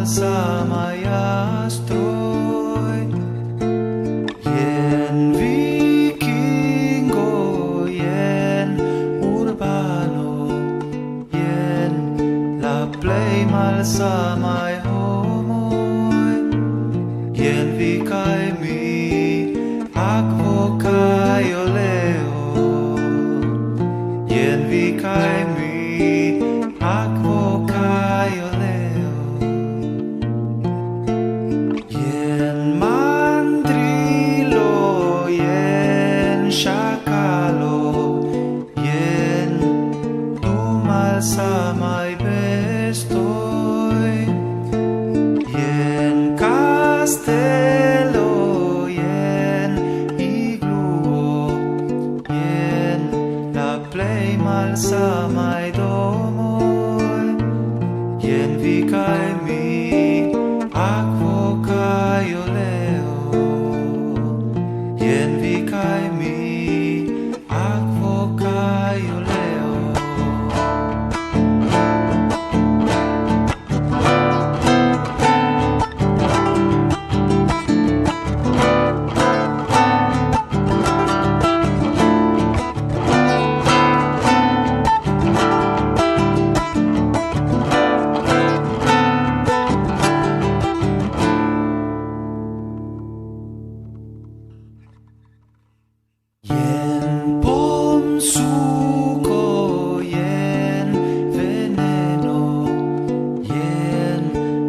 malsamaj astroj. Jen vikingo, jen urbano, jen la plej malsamaj homoj. Jen vi kaj mi, akvo kaj oleo. Jen vi kaj mi, akvo kaj oleo. Jen mandrilo, jen ŝakalo, jen du malsamaj bestoj. Jen kastelo, jen igluo, jen la plej malsamaj domoj. Jen vi kaj mi, akvo kaj oleo. Jen vi kaj mi, akvo kaj oleo. Jen pomsuko, jen veneno, jen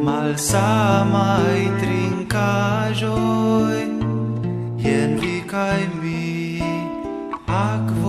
malsamaj trinkaĵoj. Jen vi kaj mi, akvo